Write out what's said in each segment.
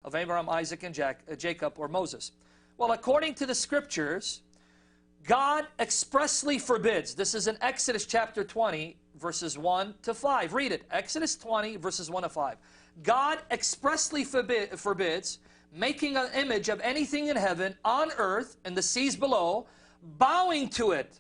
of Abraham, Isaac, and Jacob, or Moses? Well, according to the scriptures, God expressly forbids. This is in Exodus chapter 20, verses 1 to 5. Read it. Exodus 20, verses 1 to 5. God expressly forbids making an image of anything in heaven, on earth, and the seas below, bowing to it.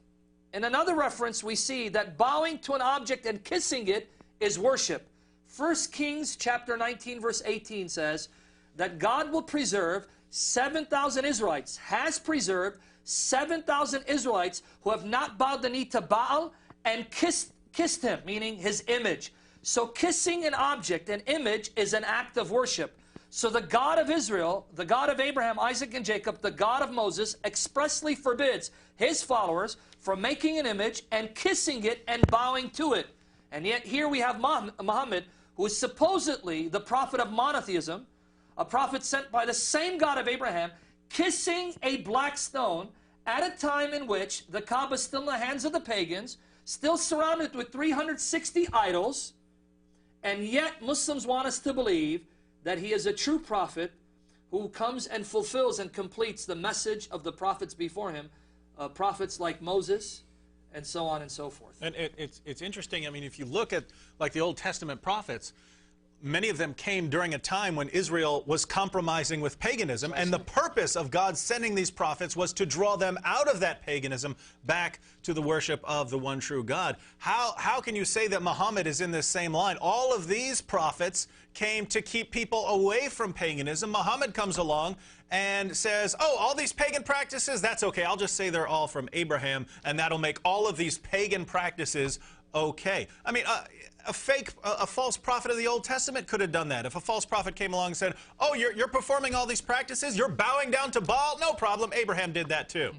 In another reference, we see that bowing to an object and kissing it is worship. 1 Kings chapter 19, verse 18 says that God will preserve 7,000 Israelites, has preserved 7,000 Israelites who have not bowed the knee to Baal and kissed him, meaning his image. So kissing an object, an image, is an act of worship. So the God of Israel, the God of Abraham, Isaac, and Jacob, the God of Moses, expressly forbids his followers from making an image and kissing it and bowing to it. And yet here we have Muhammad, who is supposedly the prophet of monotheism, a prophet sent by the same God of Abraham, kissing a black stone at a time in which the Kaaba is still in the hands of the pagans, still surrounded with 360 idols, and yet Muslims want us to believe that he is a true prophet who comes and fulfills and completes the message of the prophets before him, prophets like Moses, and so on and so forth. And it's interesting. I mean, if you look at like the Old Testament prophets, many of them came during a time when Israel was compromising with paganism, and the purpose of God sending these prophets was to draw them out of that paganism back to the worship of the one true God. How can you say that Muhammad is in this same line? All of these prophets came to keep people away from paganism. Muhammad comes along and says, oh, all these pagan practices, that's okay. I'll just say they're all from Abraham, and that'll make all of these pagan practices okay. I mean, a false prophet of the Old Testament could have done that. If a false prophet came along and said, oh, you're performing all these practices, you're bowing down to Baal, no problem, Abraham did that too.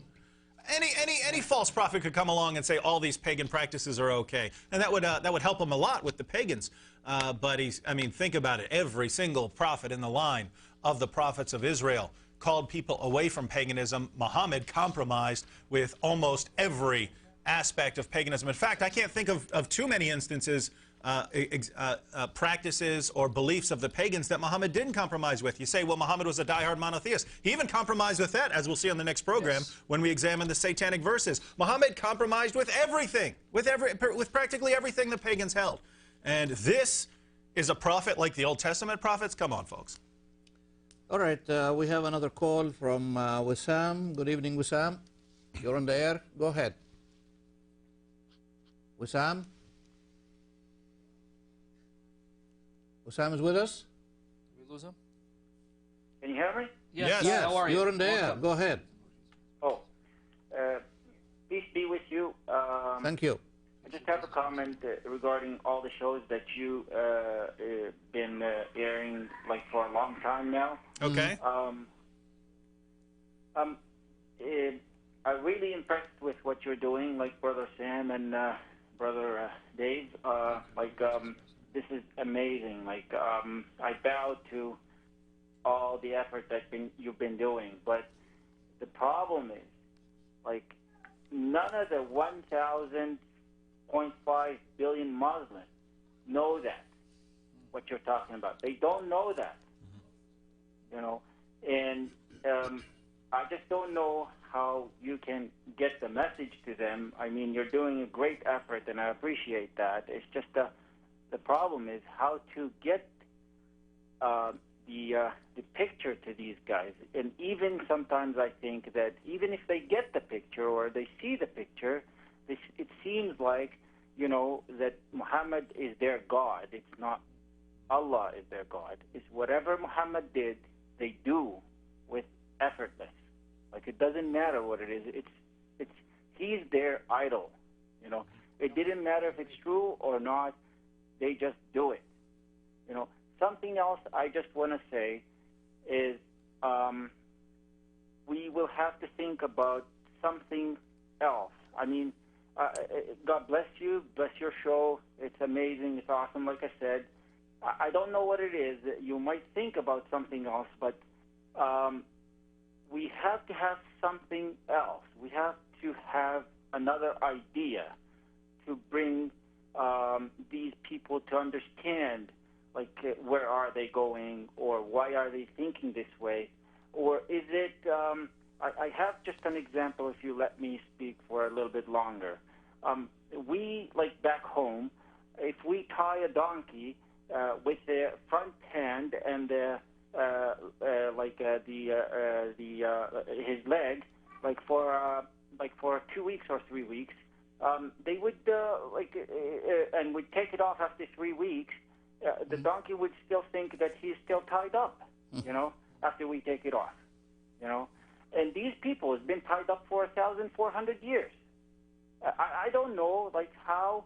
Any false prophet could come along and say all these pagan practices are okay, and that would help him a lot with the pagans. But I mean, think about it. Every single prophet in the line of the prophets of Israel called people away from paganism. Muhammad compromised with almost every aspect of paganism. In fact, I can't think of too many instances, practices or beliefs of the pagans that Muhammad didn't compromise with. You say, well, Muhammad was a diehard monotheist. He even compromised with that, as we'll see on the next program, when we examine the satanic verses. Muhammad compromised with everything, with practically everything the pagans held. And this is a prophet like the Old Testament prophets? Come on, folks. All right, we have another call from Wissam. Good evening, Wissam. You're on the air. Go ahead. Wissam? Wissam is with us? Did we lose him? Can you hear me? Yes. Yes. How are you? You're on the air. Go ahead. Oh, peace be with you. Thank you. I just have a comment regarding all the shows that you been airing like for a long time now. Okay. I'm really impressed with what you're doing, like Brother Sam and Brother Dave. This is amazing. I bow to all the effort that you've been doing, but the problem is, like, none of the 1,000.5 billion Muslims know that, what you're talking about. They don't know that, you know, and I just don't know how you can get the message to them. I mean, you're doing a great effort, and I appreciate that. It's just the problem is how to get the picture to these guys. And even sometimes I think that even if they get the picture or they see the picture, it seems like, you know, that Muhammad is their God. It's not Allah is their God. It's whatever Muhammad did, they do with effortless. Like, it doesn't matter what it is. It's he's their idol. You know, it didn't matter if it's true or not. They just do it. You know, something else I just want to say is we will have to think about something else. I mean, God bless you, bless your show. It's amazing. It's awesome. Like I said, I don't know what it is. You might think about something else, but we have to have something else. We have to have another idea to bring these people to understand, where are they going, or why are they thinking this way? Or is it, I have just an example, if you let me speak for a little bit longer. We, like back home, if we tie a donkey with the front hand and his leg, for 2 weeks or 3 weeks, they would and would take it off after 3 weeks. The donkey would still think that he's still tied up, after we take it off, And these people have been tied up for 1,400 years. I don't know, how,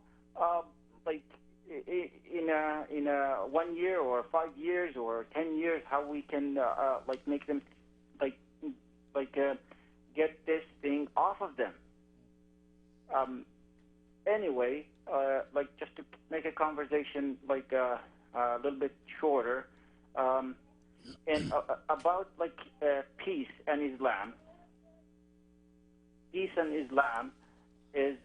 in 1 year or 5 years or 10 years, how we can make them get this thing off of them. Anyway, just to make a conversation a little bit shorter, and about peace and Islam. Peace and Islam is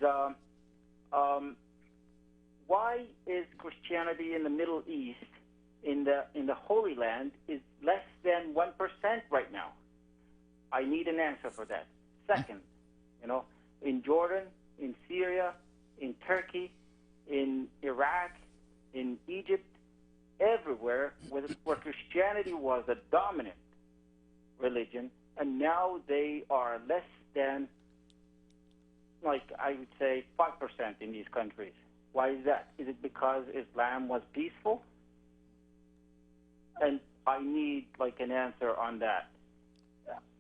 why is Christianity in the Middle East, in the Holy Land, is less than 1% right now? I need an answer for that. Second, in Jordan, in Syria, in Turkey, in Iraq, in Egypt, everywhere where Christianity was a dominant religion, and now they are less than, I would say, 5% in these countries. Why is that? Is it because Islam was peaceful? And I need an answer on that.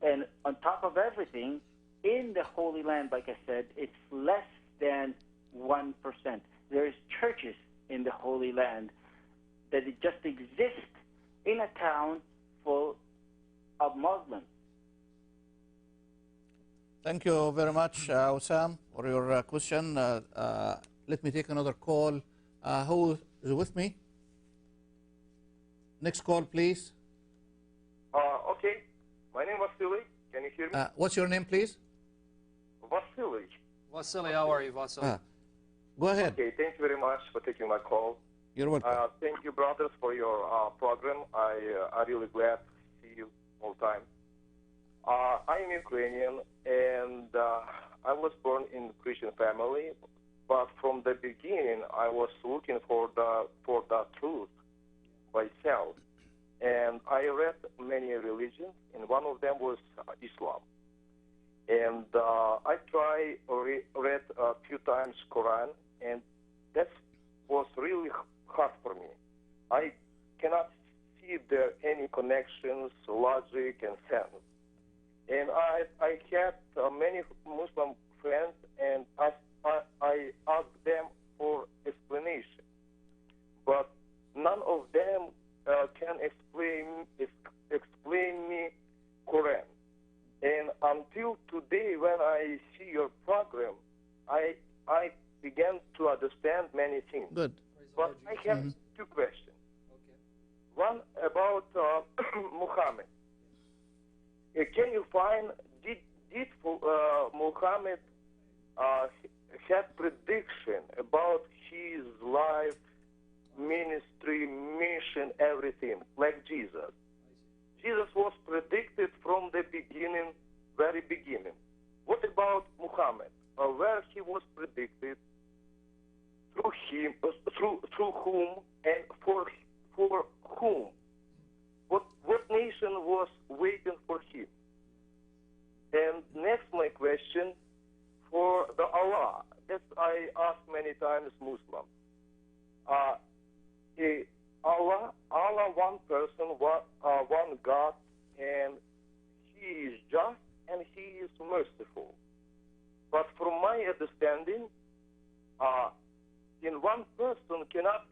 And on top of everything, in the Holy Land, like I said, it's less than 1%. There's churches in the Holy Land that it just exist in a town full of Muslims. Thank you very much, Osam, for your question. Let me take another call. Who is with me? Next call, please. Okay. My name is Vasily. Can you hear me? What's your name, please? Vasily. Vasily, how are you, Vasily? Go ahead. Okay, thank you very much for taking my call. You're welcome. Thank you, brothers, for your program. I'm really glad to see you all the time. I am Ukrainian, and I was born in a Christian family, but from the beginning, I was looking for the truth myself. And I read many religions, and one of them was Islam. And I read a few times Quran, and that was really hard for me. I cannot see there any connections, logic, and sense. And I had many Muslim friends, and I asked them for explanation, but none of them can explain me Quran. And until today, when I see your program, I began to understand many things. Good. But I have two questions. Okay. One about Mohammed. Can you find, did Mohammed have prediction about his life, ministry, mission, everything, like Jesus? Jesus was predicted from the beginning, very beginning. What about Muhammad? Where he was predicted, through him, through whom, and for whom? What nation was waiting for him? And next, my question for the Allah. That I ask many times Muslim. Allah, one person, one God, and He is just and He is merciful. But from my understanding, in one person cannot